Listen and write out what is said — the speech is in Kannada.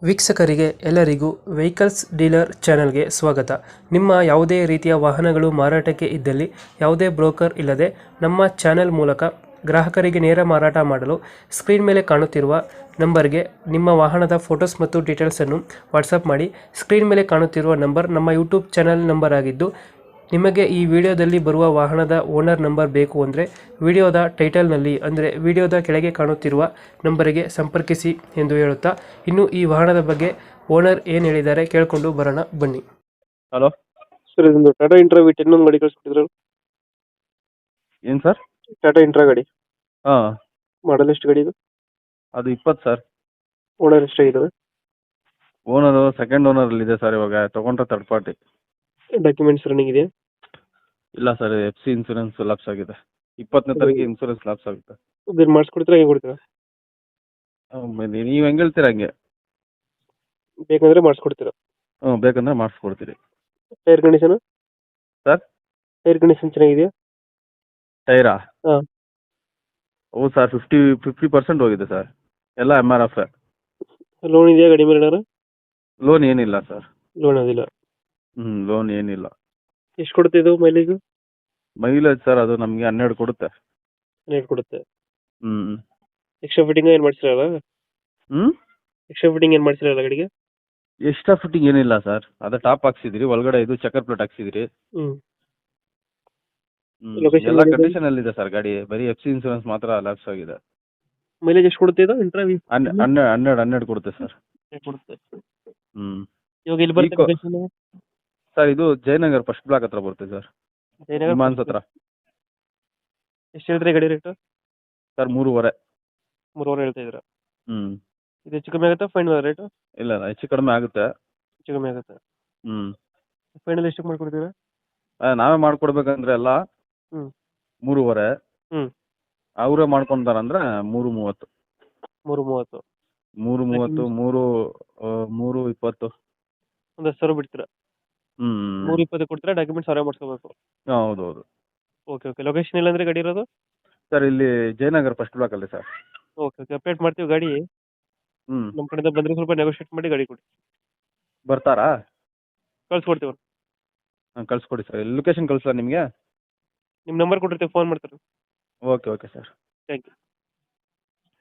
ವೀಕ್ಷಕರಿಗೆ ಎಲ್ಲರಿಗೂ ವೆಹಿಕಲ್ಸ್ ಡೀಲರ್ ಚಾನೆಲ್ಗೆ ಸ್ವಾಗತ. ನಿಮ್ಮ ಯಾವುದೇ ರೀತಿಯ ವಾಹನಗಳು ಮಾರಾಟಕ್ಕೆ ಇದ್ದಲ್ಲಿ ಯಾವುದೇ ಬ್ರೋಕರ್ ಇಲ್ಲದೆ ನಮ್ಮ ಚಾನೆಲ್ ಮೂಲಕ ಗ್ರಾಹಕರಿಗೆ ನೇರ ಮಾರಾಟ ಮಾಡಲು ಸ್ಕ್ರೀನ್ ಮೇಲೆ ಕಾಣುತ್ತಿರುವ ನಂಬರ್ಗೆ ನಿಮ್ಮ ವಾಹನದ ಫೋಟೋಸ್ ಮತ್ತು ಡೀಟೇಲ್ಸನ್ನು ವಾಟ್ಸಪ್ ಮಾಡಿ. ಸ್ಕ್ರೀನ್ ಮೇಲೆ ಕಾಣುತ್ತಿರುವ ನಂಬರ್ ನಮ್ಮ ಯೂಟ್ಯೂಬ್ ಚಾನೆಲ್ ನಂಬರ್ ಆಗಿದ್ದು, ನಿಮಗೆ ಈ ವಿಡಿಯೋದಲ್ಲಿ ಬರುವ ವಾಹನದ ಓನರ್ ನಂಬರ್ ಬೇಕು ಅಂದರೆ ವಿಡಿಯೋದ ಟೈಟಲ್ನಲ್ಲಿ ಅಂದರೆ ವಿಡಿಯೋದ ಕೆಳಗೆ ಕಾಣುತ್ತಿರುವ ನಂಬರಿಗೆ ಸಂಪರ್ಕಿಸಿ ಎಂದು ಹೇಳುತ್ತಾ, ಇನ್ನು ಈ ವಾಹನದ ಬಗ್ಗೆ ಓನರ್ ಏನು ಹೇಳಿದ್ದಾರೆ ಕೇಳಿಕೊಂಡು ಬರೋಣ ಬನ್ನಿ. ಹಲೋ ಸರ್, ಇದೊಂದು ಟಾಟಾ ಇಂಟ್ರಾ V10 ಒಂದು ಗಾಡಿ ಕಳಿಸ್ಕೊಟ್ಟಿದ್ರು. ಏನು ಸರ್? ಟಾಟಾ ಇಂಟ್ರಾ ಗಾಡಿ ಹಾಂ, ಮಾಡಲ್ ಎಷ್ಟು ಗಾಡಿ ಇದು? ಅದು 20 ಸರ್. ಓನರ್ ಎಷ್ಟಾಗಿದ್ದಾರೆ? ಓನರು ಸೆಕೆಂಡ್ ಓನರಲ್ಲಿದೆ ಸರ್. ಇವಾಗ ತೊಗೊಂಡ್ರೆ ಥರ್ಡ್ ಪಾರ್ಟಿ. ಡಾಕ್ಯುಮೆಂಟ್ಸ್ ರನ್ನಿಂಗ್ ಇದೆಯಾ? ಇಲ್ಲ ಸರ್, FC ಇನ್ಸೂರೆನ್ಸ್ ಲಾಪ್ಸ್ ಆಗಿದೆ. 20ನೇ ತಾರೀಕು ಇನ್ಸೂರೆನ್ಸ್ ಲಾಪ್ಸ್ ಆಗುತ್ತೆ. ಇದನ್ನ ಮಾಡಿಸ್ಕೊಡ್ತೀರಾ, ಹೇಗೆ ಕೊಡ್ತೀರಾ? ನೀವು ಹೆಂಗೆ ಹೇಳ್ತೀರಾ ಹಂಗೆ. ಬೇಕಂದ್ರೆ ಮಾಡಿಸ್ಕೊಡ್ತೀರಾ? ಬೇಕಂದ್ರೆ ಮಾಡಿಸ್ಕೊಡ್ತೀರಿ. Tyre condition? Sir, tyre condition ಚೆನ್ನಾಗಿದೆಯಾ? ಟೈರಾ? ಹಾಂ. ಹೌದು ಸರ್, 50% ಹೋಗಿದೆ ಸರ್. ಎಲ್ಲ MRF. ಲೋನ್ ಇದೆಯಾ ಗಾಡಿ ಮೇಲೆ ಏನಾರ? ಲೋನ್ ಏನಿಲ್ಲ ಸರ್. ಲೋನ್ ಅದಿಲ್ಲ. ಲೋನ್ ಏನಿಲ್ಲ. ಎಷ್ಟು ಕೊಡುತ್ತೆ ಇದು ಮೈಲೇಜ್? ಮೈಲೇಜ್ ಸರ್ ಅದು ನಮಗೆ 12 ಕೊಡುತ್ತೆ. 12 ಕೊಡುತ್ತೆ. ಹ್ಞೂ ಎಕ್ಸ್ಟ್ರಾ ಫಿಟ್ಟಿಂಗ್ ಏನು ಮಾಡಿಸಿರಲ್ಲ? ಹ್ಞೂ ಎಕ್ಸ್ಟ್ರಾ ಫಿಟ್ಟಿಂಗ್ ಏನು ಮಾಡಿಸಿರಲ್ಲ ಗಾಡಿಗೆ? ಎಕ್ಸ್ಟ್ರಾ ಫಿಟ್ಟಿಂಗ್ ಏನಿಲ್ಲ ಸರ್. ಅದೇ ಟಾಪ್ ಹಾಕ್ಸಿದಿರಿ, ಒಳಗಡೆ ಇದು ಚಕ್ಕರ್ ಪ್ಲೇಟ್ ಹಾಕ್ಸಿದಿರಿ. ಹ್ಞೂ. ಎಲ್ಲ ಕಂಡೀಷನ್ ಅಲ್ಲಿ ಇದೆ ಸರ್ ಗಾಡಿ. ಬರೀ FC ಇನ್ಸೂರೆನ್ಸ್ ಮಾತ್ರ ಲ್ಯಾಪ್ಸ್ ಆಗಿದೆ. ಮೈಲೇಜ್ ಎಷ್ಟು ಕೊಡುತ್ತೆ ಇದು ಇಂಟ್ರಾ ವಿ? 12 ಕೊಡುತ್ತೆ ಸರ್. ಕೊಡುತ್ತೆ. ಹ್ಮ್ ಇವಾಗ ಇಲ್ಲಿ ಬರುತ್ತೆ ಲೊಕೇಶನ್? ಸರ್, ಇದು ಜಯನಗರ್ ಫಸ್ಟ್ ಬ್ಲಾಕ್ ಹತ್ರ ಬರುತ್ತೆ ಸರ್. ವಿಮಾನ್ಸ್ ಹತ್ರ. ಎಷ್ಟು ಹೇಳ್ತೀರಿ ಗಾಡಿ ರೇಟ್? ಸರ್ 3.5. 3.5 ಹೇಳ್ತಾ ಇದ್ದೀರಾ? ಹ್ಮ್ ಇದು ಹೆಚ್ಚು ಕಮ್ಮಿ ಆಗುತ್ತಾ ಫೈನಲ್ ರೇಟ್? ಇಲ್ಲ, ಹೆಚ್ಚು ಕಡಿಮೆ ಆಗುತ್ತೆ. ಹೆಚ್ಚು ಕಮ್ಮಿ ಆಗುತ್ತೆ. ಹ್ಮ್ ಫೈನಲ್ ಎಷ್ಟಕ್ಕೆ ಮಾಡ್ಕೊಡ್ತೀರಾ? ನಾವೇ ಮಾಡ್ಕೊಡ್ಬೇಕಂದ್ರೆ ಎಲ್ಲ ಹ್ಮ್ 3.5. ಹ್ಮ್ ಅವರೇ ಮಾಡ್ಕೊಂತಾರಂದ್ರೆ 3.30. 3.30. 3.20. ಒಂದು 10,000 ಬಿಡ್ತೀರಾ? 3.20 ಕೊಡ್ತೀರಾ? ಡಾಕ್ಯುಮೆಂಟ್ಸ್ ಅವರೇ ಮಾಡಿಸ್ಕೋಬೇಕು? ಹೌದೌದು. Okay okay. ಲೊಕೇಶನ್ ಇಲ್ಲ ಅಂದ್ರೆ ಗಾಡಿ ಇರೋದು? ಸರ್, ಇಲ್ಲಿ ಜಯನಗರ್ ಫಸ್ಟ್ ಬ್ಲಾಕ್ ಅಲ್ಲಿ ಸರ್. Okay okay. ಅಪ್ಡೇಟ್ ಮಾಡ್ತೀವಿ ಗಾಡಿ. ನಮ್ಮ ಕಡೆಯಿಂದ ಬಂದರೆ ಸ್ವಲ್ಪ ನೆಗೋಷಿಯೇಟ್ ಮಾಡಿ ಗಾಡಿ ಕೊಡಿ. ಬರ್ತಾರಾ? ಕಳ್ಸ್ಕೊಡ್ತೀವಿ. ಕಳ್ಸ್ಕೊಡಿ ಸರ್. ಲೊಕೇಶನ್ ಕಳಿಸ್ಲಾ ನಿಮಗೆ? ನಿಮ್ಮ ನಂಬರ್ ಕೊಟ್ಟಿರ್ತೀವಿ, ಫೋನ್ ಮಾಡ್ತಾರೆ. Okay sir. Thank you.